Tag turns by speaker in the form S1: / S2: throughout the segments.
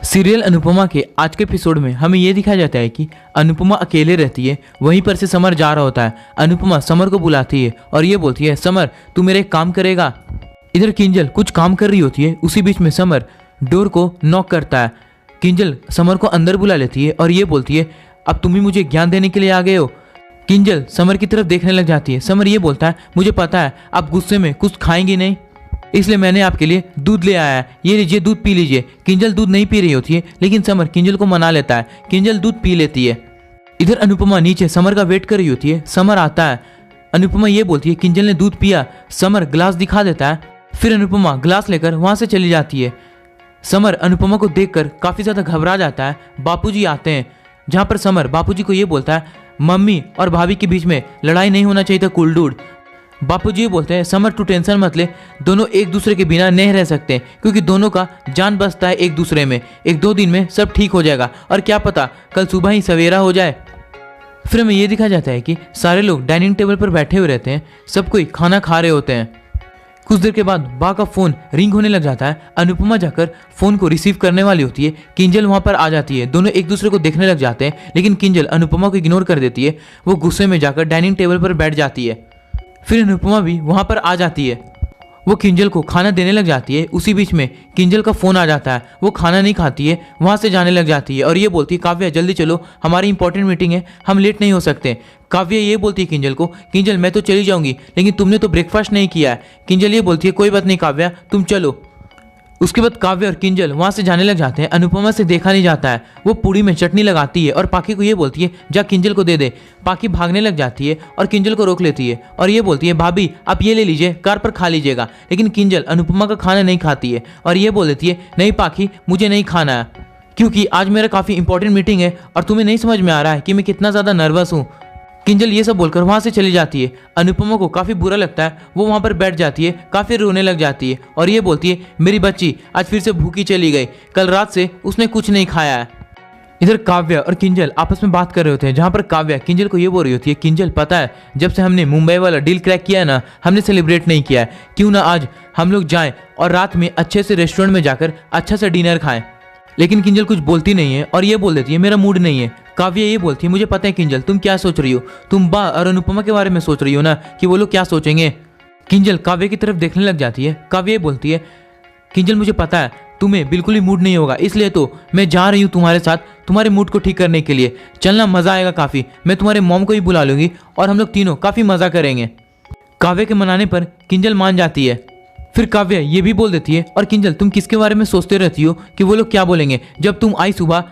S1: Serial Anupama के आज के एपिसोड में हमें यह दिखाया जाता है कि अनुपमा अकेले रहती है। वहीं पर से समर जा रहा होता है। अनुपमा समर को बुलाती है और ये बोलती है, समर तू मेरे एक काम करेगा। इधर किंजल कुछ काम कर रही होती है। उसी बीच में समर डोर को नॉक करता है। किंजल समर को अंदर बुला लेती है और ये बोलती है, अब तुम ही मुझे ज्ञान देने के लिए आ गए हो। किंजल समर की तरफ देखने लग जाती है। समर ये बोलता है, मुझे पता है आप गुस्से में कुछ खाएंगे नहीं, इसलिए मैंने आपके लिए दूध ले आया है, ये लीजिए दूध पी लीजिए। किंजल दूध नहीं पी रही होती है, लेकिन समर किंजल को मना लेता है। किंजल दूध पी लेती है। इधर अनुपमा नीचे समर का वेट कर रही होती है। समर आता है। अनुपमा ये बोलती है, किंजल ने दूध पिया। समर ग्लास दिखा देता है। फिर अनुपमा ग्लास लेकर वहां से चली जाती है। समर अनुपमा को देखकर काफी ज्यादा घबरा जाता है। बापूजी आते हैं, जहां पर समर बापूजी को ये बोलता है, मम्मी और भाभी के बीच में लड़ाई नहीं होना चाहिए था कूल डूड। बापूजी ये बोलते हैं, समर तू टेंशन मत ले, दोनों एक दूसरे के बिना नहीं रह सकते, क्योंकि दोनों का जान बसता है एक दूसरे में। एक दो दिन में सब ठीक हो जाएगा और क्या पता कल सुबह ही सवेरा हो जाए। फिर हमें ये दिखाया जाता है कि सारे लोग डाइनिंग टेबल पर बैठे हुए रहते हैं। सब कोई खाना खा रहे होते हैं। कुछ देर के बाद बा का फोन रिंग होने लग जाता है। अनुपमा जाकर फोन को रिसीव करने वाली होती है। किंजल वहां पर आ जाती है। दोनों एक दूसरे को देखने लग जाते हैं, लेकिन किंजल अनुपमा को इग्नोर कर देती है। वो गुस्से में जाकर डाइनिंग टेबल पर बैठ जाती है। फिर अनुपमा भी वहां पर आ जाती है। वो किंजल को खाना देने लग जाती है। उसी बीच में किंजल का फोन आ जाता है। वो खाना नहीं खाती है, वहां से जाने लग जाती है और ये बोलती है, काव्या जल्दी चलो, हमारी इंपॉर्टेंट मीटिंग है, हम लेट नहीं हो सकते। काव्या ये बोलती है किंजल को, किंजल मैं तो चली जाऊंगी, लेकिन तुमने तो ब्रेकफास्ट नहीं किया है। किंजल ये बोलती है, कोई बात नहीं काव्या, तुम चलो। उसके बाद काव्या और किंजल वहां से जाने लग जाते हैं। अनुपमा से देखा नहीं जाता है। वो पूड़ी में चटनी लगाती है और पाकी को ये बोलती है, जा किंजल को दे दे। पाकी भागने लग जाती है और किंजल को रोक लेती है और ये बोलती है, भाभी आप ये ले लीजिए, कार पर खा लीजिएगा। लेकिन किंजल अनुपमा का खाना नहीं खाती है और ये बोल देती है, नहीं पाकी मुझे नहीं खाना है, क्योंकि आज मेरा काफ़ी इंपॉर्टेंट मीटिंग है और तुम्हें नहीं समझ में आ रहा है कि मैं कितना ज़्यादा नर्वस हूँ। किंजल ये सब बोलकर वहां से चली जाती है। अनुपमा को काफी बुरा लगता है। वो वहां पर बैठ जाती है, काफी रोने लग जाती है और ये बोलती है, मेरी बच्ची आज फिर से भूखी चली गई, कल रात से उसने कुछ नहीं खाया है। इधर काव्या और किंजल आपस में बात कर रहे होते हैं, जहां पर काव्या किंजल को ये बोल रही होती है, किंजल पता है जब से हमने मुंबई वाला डील क्रैक किया है ना, हमने सेलिब्रेट नहीं किया है, क्यों ना आज हम लोग जाएं और रात में अच्छे से रेस्टोरेंट में जाकर अच्छा सा डिनर खाएं। लेकिन किंजल कुछ बोलती नहीं है और ये बोल देती है, मेरा मूड नहीं है। काव्या ये बोलती है, मुझे पता है किंजल तुम क्या सोच रही हो, तुम बा और अनुपमा के बारे में सोच रही हो ना, कि वो लोग क्या सोचेंगे। किंजल काव्या की तरफ देखने लग जाती है। काव्या ये बोलती है, किंजल मुझे पता है तुम्हें बिल्कुल ही मूड नहीं होगा, इसलिए तो मैं जा रही हूँ तुम्हारे साथ, तुम्हारे मूड को ठीक करने के लिए। चलना, मजा आएगा काफी, मैं तुम्हारे मॉम को भी बुला लूंगी और हम लोग तीनों काफी मजा करेंगे। काव्या के मनाने पर किंजल मान जाती है। फिर काव्या ये भी बोल देती है, और किंजल तुम किसके बारे में सोचते रहती हो कि वो लोग क्या बोलेंगे। जब तुम आई सुबह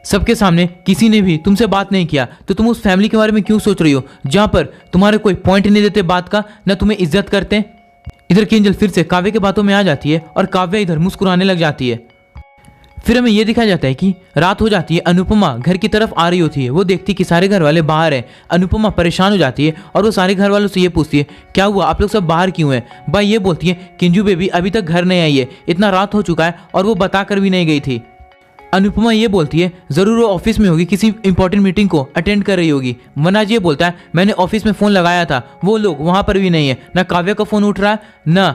S1: सबके सामने किसी ने भी तुमसे बात नहीं किया, तो तुम उस फैमिली के बारे में क्यों सोच रही हो, जहां पर तुम्हारे कोई पॉइंट नहीं देते बात का, न तुम्हें इज्जत करते। इधर किंजल फिर से काव्या के बातों में आ जाती है और काव्या इधर मुस्कुराने लग जाती है। फिर हमें यह दिखाया जाता है कि रात हो जाती है। अनुपमा घर की तरफ आ रही होती है। वो देखती है कि सारे घर वाले बाहर हैं। अनुपमा परेशान हो जाती है और वो सारे घर वालों से ये पूछती है, क्या हुआ, आप लोग सब बाहर क्यों हैं। भाई ये बोलती है, किंजू बेबी अभी तक घर नहीं आई है, इतना रात हो चुका है और वो बता कर भी नहीं गई थी। अनुपमा ये बोलती है, जरूर वो ऑफिस में होगी, किसी इंपॉर्टेंट मीटिंग को अटेंड कर रही होगी। मनाज ये बोलता है, मैंने ऑफिस में फोन लगाया था, वो लोग वहां पर भी नहीं है, ना काव्या का फोन उठ रहा है ना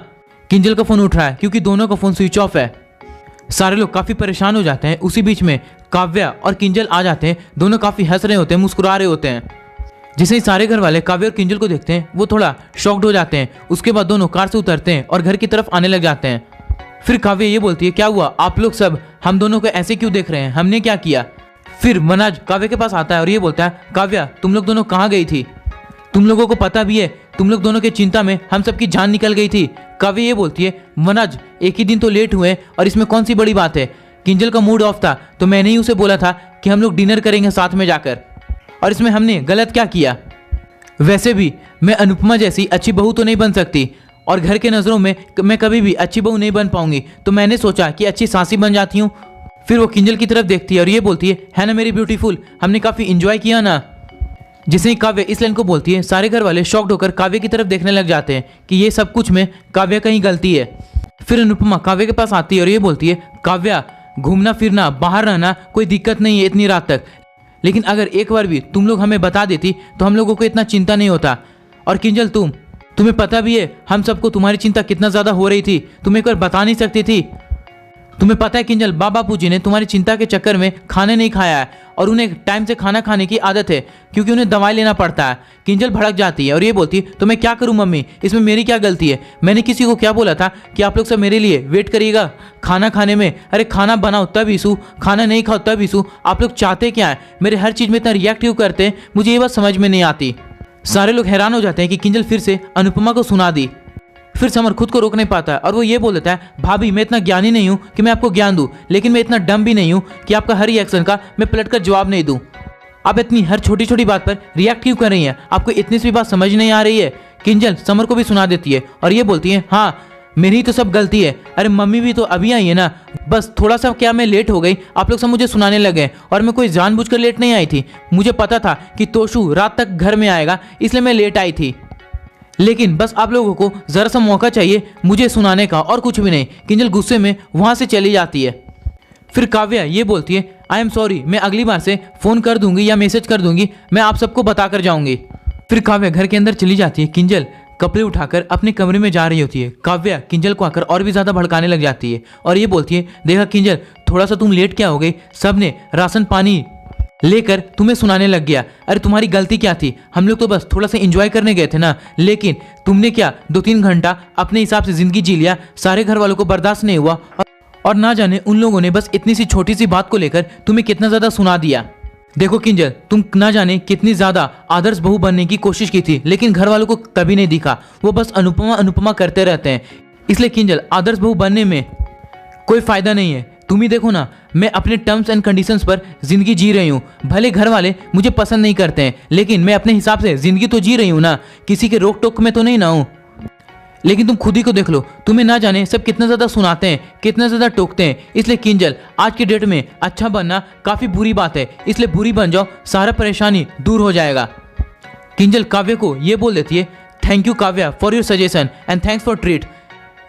S1: किंजल का फोन उठ रहा है, क्योंकि दोनों का फोन स्विच ऑफ है। सारे लोग काफी परेशान हो जाते हैं। उसी बीच में काव्या और किंजल आ जाते हैं। दोनों काफी हंस रहे होते हैं, मुस्कुरा रहे होते हैं। जिसे ही सारे घर वाले काव्या और किंजल को देखते हैं, वो थोड़ा शॉक्ड हो जाते हैं। उसके बाद दोनों कार से उतरते हैं और घर की तरफ आने लग जाते हैं। फिर काव्या ये बोलती है, क्या हुआ, आप लोग सब हम दोनों को ऐसे क्यों देख रहे हैं, हमने क्या किया। फिर मनाज काव्या के पास आता है और ये बोलता है, काव्या तुम लोग दोनों कहाँ गई थी, तुम लोगों को पता भी है, तुम लोग दोनों की चिंता में हम सबकी जान निकल गई थी। काव्या ये बोलती है, मनाज एक ही दिन तो लेट हुए और इसमें कौन सी बड़ी बात है। किंजल का मूड ऑफ था तो मैंने ही उसे बोला था कि हम लोग डिनर करेंगे साथ में जाकर, और इसमें हमने गलत क्या किया। वैसे भी मैं अनुपमा जैसी अच्छी बहू तो नहीं बन सकती और घर के नज़रों में मैं कभी भी अच्छी बहू नहीं बन पाऊंगी, तो मैंने सोचा कि अच्छी सासी बन जाती हूँ। फिर वो किंजल की तरफ देखती है और ये बोलती है ना मेरी ब्यूटीफुल, हमने काफ़ी इंजॉय किया ना। जिसे ही काव्या इस लाइन को बोलती है, सारे घर वाले शॉक्ड होकर काव्या की तरफ देखने लग जाते हैं कि ये सब कुछ में काव्या का ही गलती है। फिर अनुपमा काव्या के पास आती है और ये बोलती है, काव्या घूमना फिरना बाहर रहना कोई दिक्कत नहीं है इतनी रात तक, लेकिन अगर एक बार भी तुम लोग हमें बता देती तो हम लोगों को इतना चिंता नहीं होता। और किंजल तुम्हें पता भी है हम सबको तुम्हारी चिंता कितना ज्यादा हो रही थी, तुम एक बार बता नहीं सकती थी। तुम्हें पता है किंजल, बाबा जी ने तुम्हारी चिंता के चक्कर में खाने नहीं खाया है और उन्हें टाइम से खाना खाने की आदत है क्योंकि उन्हें दवाई लेना पड़ता है। किंजल भड़क जाती है और ये बोलती है तो मैं क्या करूं मम्मी, इसमें मेरी क्या गलती है? मैंने किसी को क्या बोला था कि आप लोग सब मेरे लिए वेट करिएगा खाना खाने में? अरे खाना बनाओ तब इशू, खाना नहीं खाओ तब इशू। आप लोग चाहते क्या है? मेरे हर चीज़ में इतना रिएक्ट क्यों करते हैं? मुझे ये बात समझ में नहीं आती। सारे लोग हैरान हो जाते हैं कि किंजल फिर से अनुपमा को सुना दी। फिर समर खुद को रोक नहीं पाता है और वो ये बोल देता है भाभी मैं इतना ज्ञानी नहीं हूँ कि मैं आपको ज्ञान दूँ, लेकिन मैं इतना डम भी नहीं हूँ कि आपका हर रिएक्शन का मैं पलट कर जवाब नहीं दूँ। आप इतनी हर छोटी छोटी बात पर रिएक्ट क्यों कर रही हैं? आपको इतनी सी बात समझ नहीं आ रही है? किंजल समर को भी सुना देती है और ये बोलती है हाँ मेरी तो सब गलती है। अरे मम्मी भी तो अभी आई है ना, बस थोड़ा सा क्या मैं लेट हो गई, आप लोग सब मुझे सुनाने लगे और मैं कोई जानबूझकर लेट नहीं आई थी। मुझे पता था कि तोशु रात तक घर में आएगा इसलिए मैं लेट आई थी, लेकिन बस आप लोगों को जरा सा मौका चाहिए मुझे सुनाने का और कुछ भी नहीं। किंजल गुस्से में वहां से चली जाती है। फिर काव्या ये बोलती है आई एम सॉरी, मैं अगली बार से फ़ोन कर दूंगी या मैसेज कर दूंगी, मैं आप सबको बता कर जाऊंगी। फिर काव्या घर के अंदर चली जाती है। किंजल कपड़े उठाकर अपने कमरे में जा रही होती है। काव्या किंजल को आकर और भी ज़्यादा भड़काने लग जाती है और ये बोलती है देखा किंजल, थोड़ा सा तुम लेट क्या हो गई, सबने राशन पानी लेकर तुम्हें सुनाने लग गया। अरे तुम्हारी गलती क्या थी? हम लोग तो बस थोड़ा सा एंजॉय करने गए थे ना, लेकिन तुमने क्या 2-3 घंटा अपने हिसाब से जिंदगी जी लिया। सारे घर वालों को बर्दाश्त नहीं हुआ और ना जाने उन लोगों ने बस इतनी सी छोटी सी बात को लेकर तुम्हें कितना ज़्यादा सुना दिया। देखो किंजल, तुम ना जाने कितनी ज़्यादा आदर्श बहू बनने की कोशिश की थी, लेकिन घर वालों को कभी नहीं दिखा, वो बस अनुपमा अनुपमा करते रहते हैं। इसलिए किंजल आदर्श बहू बनने में कोई फ़ायदा नहीं है। तुम ही देखो ना, मैं अपने टर्म्स एंड कंडीशंस पर जिंदगी जी रही हूँ। भले घर वाले मुझे पसंद नहीं करते हैं, लेकिन मैं अपने हिसाब से जिंदगी तो जी रही हूँ ना, किसी के रोक टोक में तो नहीं ना हूँ। लेकिन तुम खुद ही को देख लो, तुम्हें ना जाने सब कितना ज़्यादा सुनाते हैं, कितना ज़्यादा टोकते हैं। इसलिए किंजल आज के डेट में अच्छा बनना काफ़ी बुरी बात है, इसलिए बुरी बन जाओ, सारा परेशानी दूर हो जाएगा। किंजल काव्या को ये बोल देती है thank you Kavya for your suggestion and thanks for treat.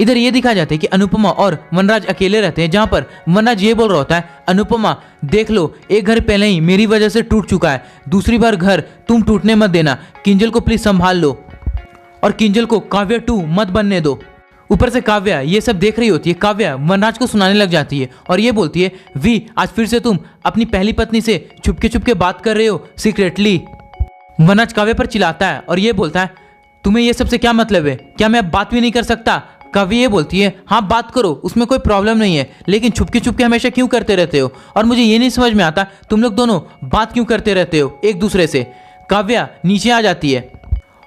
S1: इधर ये दिखाया जाता है कि अनुपमा और वनराज अकेले रहते हैं, जहां पर वनराज ये बोल रहा होता है अनुपमा देख लो, एक घर पहले ही मेरी वजह से टूट चुका है, दूसरी बार घर तुम टूटने मत देना, किंजल को प्लीज संभाल लो और किंजल को काव्या 2 मत बनने दो। ऊपर से काव्या ये सब देख रही होती है। काव्या वनराज को सुनाने लग जाती है और ये बोलती है वी आज फिर से तुम अपनी पहली पत्नी से छुपके बात कर रहे हो सीक्रेटली। वनराज काव्या पर चिल्लाता है और ये बोलता है तुम्हें ये सबसे क्या मतलब है, क्या मैं अब बात भी नहीं कर सकता? काव्या ये बोलती है हाँ बात करो, उसमें कोई प्रॉब्लम नहीं है, लेकिन छुपके हमेशा क्यों करते रहते हो? और मुझे ये नहीं समझ में आता तुम लोग दोनों बात क्यों करते रहते हो एक दूसरे से। काव्या नीचे आ जाती है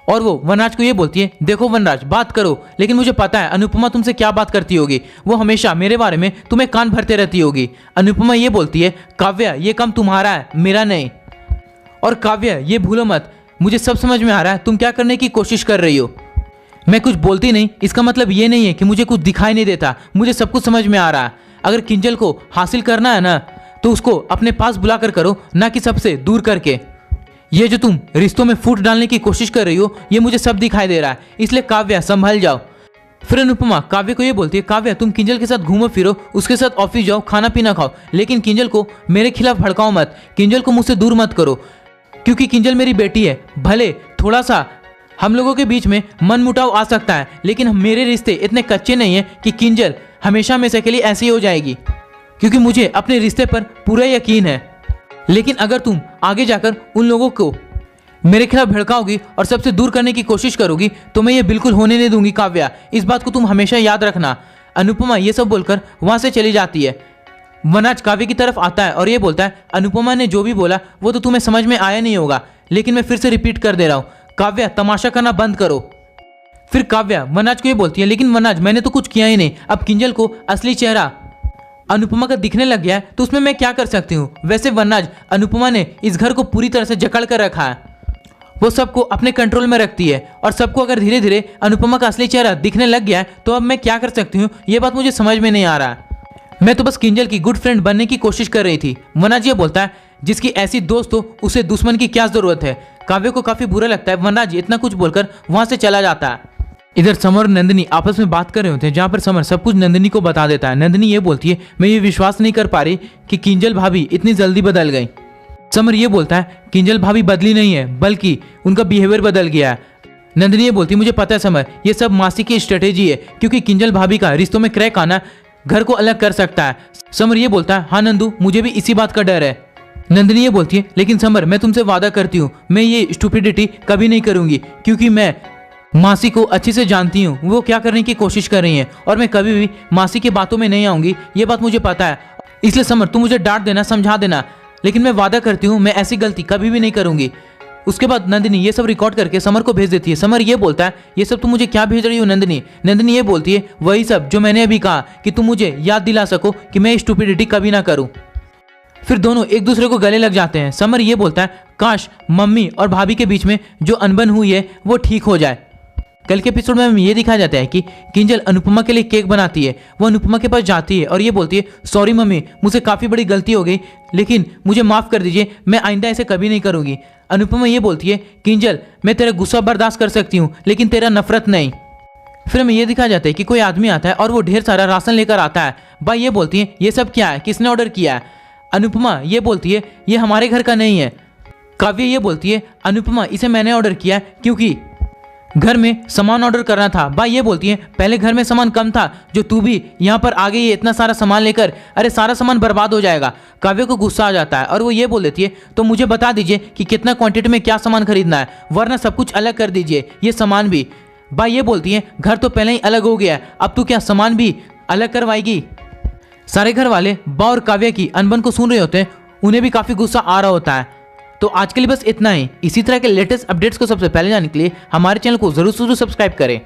S1: और वो वनराज को ये बोलती है देखो वनराज बात करो, लेकिन मुझे पता है अनुपमा तुमसे क्या बात करती होगी, वो हमेशा मेरे बारे में तुम्हें कान भरते रहती होगी। अनुपमा ये बोलती है काव्या ये काम तुम्हारा है, मेरा नहीं। और काव्या ये भूलो मत, मुझे सब समझ में आ रहा है तुम क्या करने की कोशिश कर रही हो। मैं कुछ बोलती नहीं इसका मतलब ये नहीं है कि मुझे कुछ दिखाई नहीं देता, मुझे सब कुछ समझ में आ रहा है। अगर किंजल को हासिल करना है ना तो उसको अपने पास बुलाकर करो, ना कि सबसे दूर करके। ये जो तुम रिश्तों में फूट डालने की कोशिश कर रही हो ये मुझे सब दिखाई दे रहा है, इसलिए काव्या संभल जाओ। फिर अनुपमा काव्या को ये बोलती है काव्या तुम किंजल के साथ घूमो फिरो, उसके साथ ऑफिस जाओ, खाना पीना खाओ, लेकिन किंजल को मेरे खिलाफ भड़काओ मत, किंजल को मुझसे दूर मत करो, क्योंकि किंजल मेरी बेटी है। भले थोड़ा सा हम लोगों के बीच में मनमुटाव आ सकता है, लेकिन मेरे रिश्ते इतने कच्चे नहीं हैं कि किंजल हमेशा हमेशा के लिए ऐसी हो जाएगी, क्योंकि मुझे अपने रिश्ते पर पूरा यकीन है। लेकिन अगर तुम आगे जाकर उन लोगों को मेरे खिलाफ भड़काओगी और सबसे दूर करने की कोशिश करोगी तो मैं ये बिल्कुल होने नहीं दूंगी काव्या, इस बात को तुम हमेशा याद रखना। अनुपमा ये सब बोलकर वहां से चली जाती है। वनराज काव्या की तरफ आता है और ये बोलता है अनुपमा ने जो भी बोला वो तो तुम्हें समझ में आया नहीं होगा, लेकिन मैं फिर से रिपीट कर दे रहा हूँ, काव्या तमाशा करना बंद करो। फिर काव्या वनराज को ये बोलती है लेकिन वनराज मैंने तो कुछ किया ही नहीं, अब किंजल को असली चेहरा अनुपमा का दिखने लग गया है तो उसमें मैं क्या कर सकती हूँ। वैसे वनराज अनुपमा ने इस घर को पूरी तरह से जकड़ कर रखा है, वो सबको अपने कंट्रोल में रखती है और सबको अगर धीरे धीरे अनुपमा का असली चेहरा दिखने लग गया है तो अब मैं क्या कर सकती हूँ ये बात मुझे समझ में नहीं आ रहा है। मैं तो बस किंजल की गुड फ्रेंड बनने की कोशिश कर रही थी। वनराज ये बोलता है जिसकी ऐसी दोस्त हो उसे दुश्मन की क्या जरूरत है। काव्य को काफी बुरा लगता है, वनराज इतना कुछ बोलकर वहां से चला जाता है। इधर समर और नंदिनी आपस में बात कर रहे होते हैं, जहाँ पर समर सब कुछ नंदिनी को बता देता है। नंदिनी ये बोलती है मैं ये विश्वास नहीं कर पा रही कि किंजल भाभी इतनी जल्दी बदल गई। समर ये बोलता है किंजल भाभी बदली नहीं है बल्कि उनका बिहेवियर बदल गया है। नंदिनी ये बोलती है मुझे पता है समर, ये सब मासी की स्ट्रेटेजी है, क्योंकि किंजल भाभी का रिश्तों में क्रैक आना घर को अलग कर सकता है। समर ये बोलता है हाँ नंदू, मुझे भी इसी बात का डर है। नंदिनी ये बोलती है लेकिन समर मैं तुमसे वादा करती हूँ मैं ये स्टूपिडिटी कभी नहीं करूंगी, क्योंकि मैं मासी को अच्छे से जानती हूँ, वो क्या करने की कोशिश कर रही हैं और मैं कभी भी मासी की बातों में नहीं आऊंगी, ये बात मुझे पता है। इसलिए समर तुम मुझे डांट देना, समझा देना, लेकिन मैं वादा करती हूँ मैं ऐसी गलती कभी भी नहीं करूंगी। उसके बाद नंदिनी ये सब रिकॉर्ड करके समर को भेज देती है। समर ये बोलता है ये सब तुम मुझे क्या भेज रही हो नंदिनी? नंदिनी ये बोलती है वही सब जो मैंने अभी कहा कि तुम मुझे याद दिला सको कि मैं स्टूपिडिटी कभी ना करूं। फिर दोनों एक दूसरे को गले लग जाते हैं। समर ये बोलता है काश मम्मी और भाभी के बीच में जो अनबन हुई है वो ठीक हो जाए। कल के एपिसोड में हमें ये दिखाया जाता है कि किंजल अनुपमा के लिए केक बनाती है। वो अनुपमा के पास जाती है और ये बोलती है सॉरी मम्मी, मुझसे काफ़ी बड़ी गलती हो गई, लेकिन मुझे माफ़ कर दीजिए, मैं आइंदा ऐसे कभी नहीं करूँगी। अनुपमा ये बोलती है किंजल मैं तेरा गुस्सा बर्दाश्त कर सकती हूँ लेकिन तेरा नफरत नहीं। फिर हमें ये दिखाया जाता है कि कोई आदमी आता है और वो ढेर सारा राशन लेकर आता है। भाई ये बोलती है ये सब क्या है, किसने ऑर्डर किया है? अनुपमा ये बोलती है ये हमारे घर का नहीं है। काव्य ये बोलती है अनुपमा इसे मैंने ऑर्डर किया क्योंकि घर में सामान ऑर्डर करना था। भाई ये बोलती है पहले घर में सामान कम था, जो तू भी यहाँ पर आ गई है इतना सारा सामान लेकर, अरे सारा सामान बर्बाद हो जाएगा। काव्य को गुस्सा आ जाता है और वो ये बोल देती है तो मुझे बता दीजिए कि कितना क्वांटिटी में क्या सामान खरीदना है, वरना सब कुछ अलग कर दीजिए, ये सामान भी। भाई ये बोलती है घर तो पहले ही अलग हो गया है, अब तू क्या सामान भी अलग करवाएगी? सारे घर वाले बा और काव्य की अनबन को सुन रहे होते हैं, उन्हें भी काफ़ी गुस्सा आ रहा होता है। तो आज के लिए बस इतना ही। इसी तरह के लेटेस्ट अपडेट्स को सबसे पहले जानने के लिए हमारे चैनल को जरूर सब्सक्राइब करें।